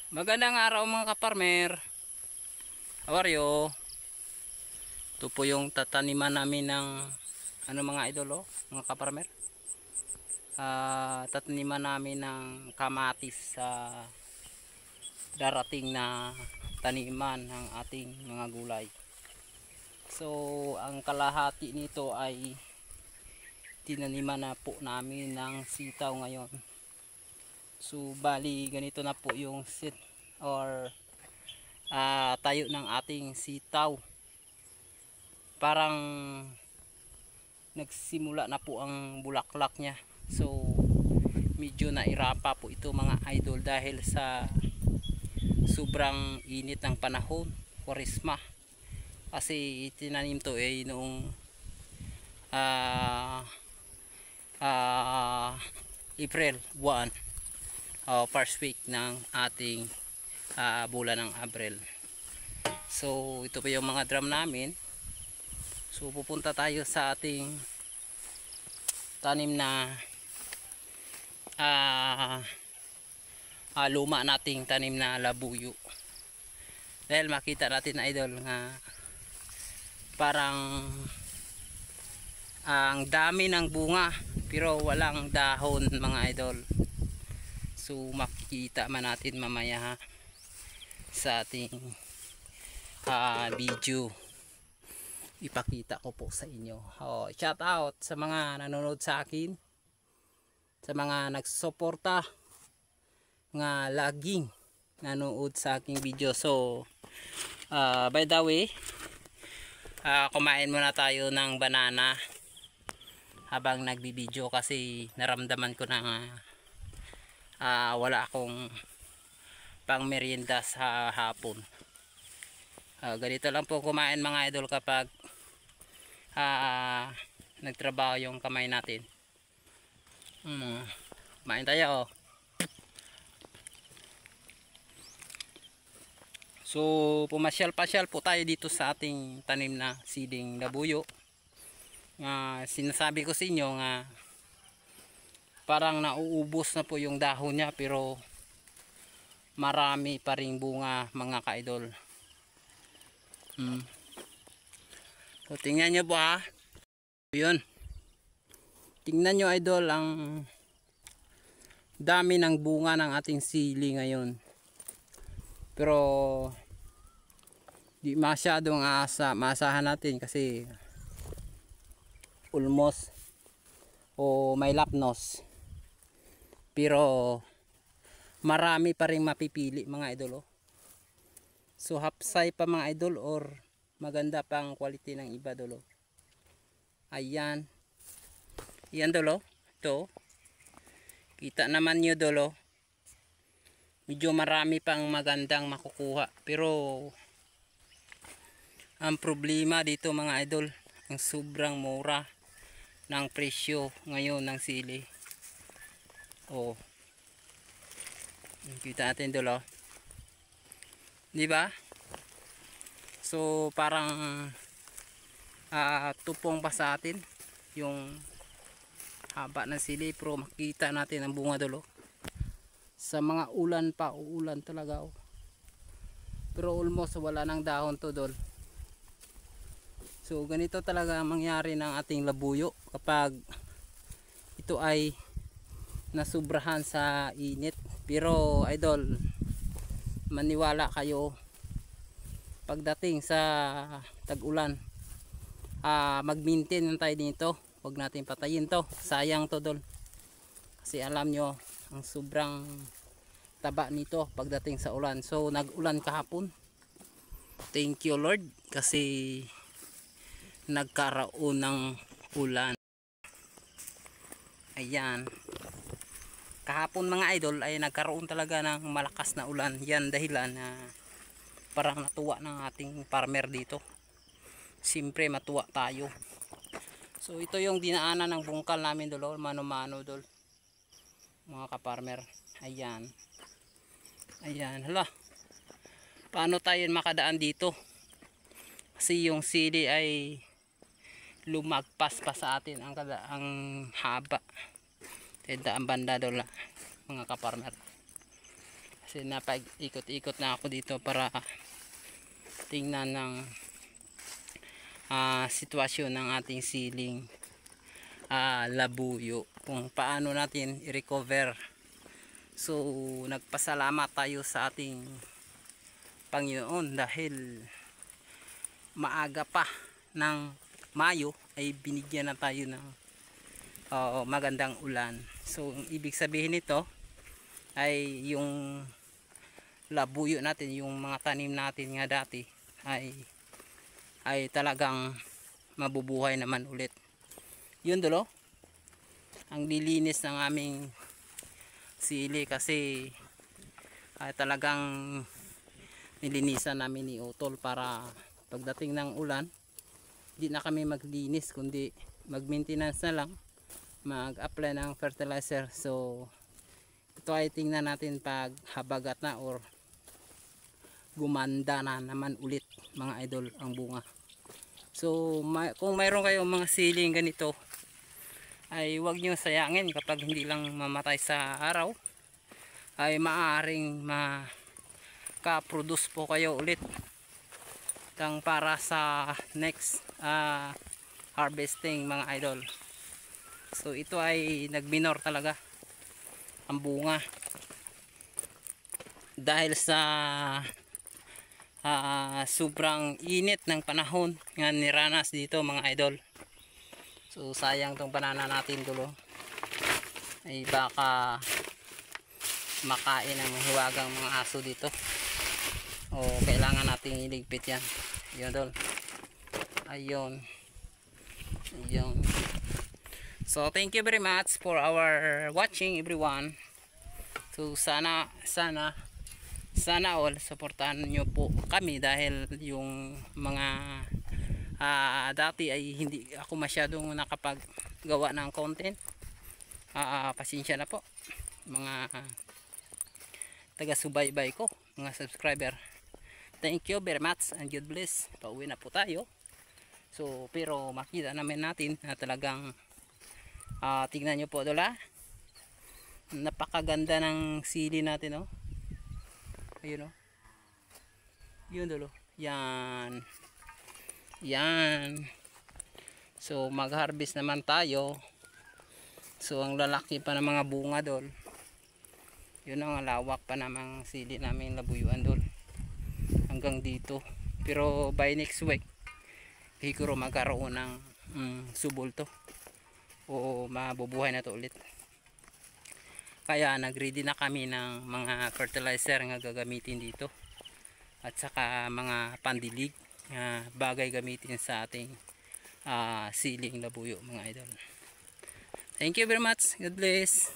Magandang araw mga kaparmer. How are you? Ito po yung tataniman namin ng mga idol, mga kaparmer. Tataniman namin ng kamatis sa darating na taniman ng ating mga gulay. So ang kalahati nito ay tinaniman na po namin ng sitaw ngayon. So bali ganito na po yung sit or tayo ng ating sitaw. Parang nagsimula na po ang bulaklak niya. So medyo nairapa po ito mga idol dahil sa sobrang init ng panahon, Kwaresma. Kasi tinanim to noong April 1, first week ng ating bulan ng Abril. So ito pa yung mga drum namin. So pupunta tayo sa ating tanim na luma nating tanim na labuyo. Dahil makita natin na idol nga parang ang dami ng bunga pero walang dahon mga idol. So makikita man natin mamaya sa ating video, ipakita ko po sa inyo. Shout out sa mga nanonood sa akin, sa mga nagsusuporta nga laging nanonood sa aking video. So by the way, kumain muna tayo ng banana habang nagbibideo kasi naramdaman ko na wala akong pang merienda sa hapon. Ganito lang po kumain mga idol kapag nagtrabaho yung kamay natin. Kumain tayo. So pumasyal-pasyal po tayo dito sa ating tanim na siling labuyo. Sinasabi ko sa inyo nga parang nauubos na po yung dahon niya pero marami pa ring bunga mga ka-idol. So tingnan nyo po yun, tingnan nyo idol ang dami ng bunga ng ating sili ngayon. Pero di masyadong maasahan natin kasi almost may lapnos. Pero marami pa rin mapipili mga idol. So hapsay pa mga idol or maganda pang quality ng iba dolo. Ayan. Ayan dolo. Ito. Kita naman nyo dolo. Medyo marami pang magandang makukuha. Pero ang problema dito mga idol, ang sobrang mura ng presyo ngayon ng sili. Kita natin dolo. Di ba? So parang tupong pa sa atin yung haba ng sili, pero makita natin ang bunga dolo. Sa mga ulan pa, uulan talaga pero almost wala nang dahon to dol. So ganito talaga ang mangyari ng ating labuyo kapag ito ay nasubrahan sa init. Pero idol, maniwala kayo, pagdating sa tag-ulan mag-maintain tayo dito. Huwag natin patayin to, sayang to dol. Kasi alam nyo ang sobrang taba nito pagdating sa ulan. So nag-ulan kahapon, thank you Lord kasi nagkaroon ng ulan. Ayan, kahapon mga idol ay nagkaroon talaga ng malakas na ulan. Yan dahilan na parang natuwa ng ating farmer dito. Siyempre matuwa tayo. So ito yung dinaanan ng bungkal namin dolo, mano-mano dol mga ka-farmer. Ayan. Ayan, hala. Paano tayo makadaan dito? Kasi yung sili ay lumagpas pa sa atin ang haba. Tenda ang banda dol mga ka-farmer. Kasi napag-ikot-ikot na ako dito para tingnan ng sitwasyon ng ating siling labuyo, kung paano natin i-recover. So nagpasalamat tayo sa ating Panginoon dahil maaga pa ng Mayo ay binigyan na tayo ng magandang ulan. So ang ibig sabihin nito ay yung labuyo natin, yung mga tanim natin nga dati ay talagang mabubuhay naman ulit. Yun dulo, ang lilinis ng aming sili kasi ay talagang nilinisan namin ni Utol para pagdating ng ulan hindi na kami maglinis kundi mag-maintenance na lang, mag-apply ng fertilizer. So ito ay tingnan natin pag habagat na or gumanda na naman ulit mga idol ang bunga. So kung mayroon kayong mga siling ganito ay huwag nyo sayangin kapag hindi lang mamatay sa araw, ay maaaring maka-produce po kayo ulit tang para sa next harvesting mga idol. So ito ay nagminor talaga ang bunga dahil sa sobrang init ng panahon nga niranas dito mga idol. So sayang tong banana natin dulo, ay baka makain ng hiwagang mga aso dito, o kailangan nating iligpit yan. Yun dol, ayun. So thank you very much for our watching everyone. So sana all suportahan nyo po kami dahil yung mga dati ay hindi ako masyadong nakapaggawa ng content. Pasensya na po mga taga-subaybay ko, mga subscriber. Thank you very much and God bless. Pauwi na po tayo. So pero makita namin natin na talagang tingnan nyo po dola, napakaganda ng sili natin, oh. Ayun, oh. Yun dulo. Yan. So mag-harvest naman tayo. So ang lalaki pa ng mga bunga dol. Yun ang lawak pa namang sili namin labuyuan dol. Hanggang dito. Pero by next week siguro magkaroon ng subol to. O mabubuhay na to ulit. Kaya nagready na kami ng mga fertilizer nga gagamitin dito at saka mga pandilig na bagay gamitin sa ating siling labuyo mga idol. Thank you very much. God bless.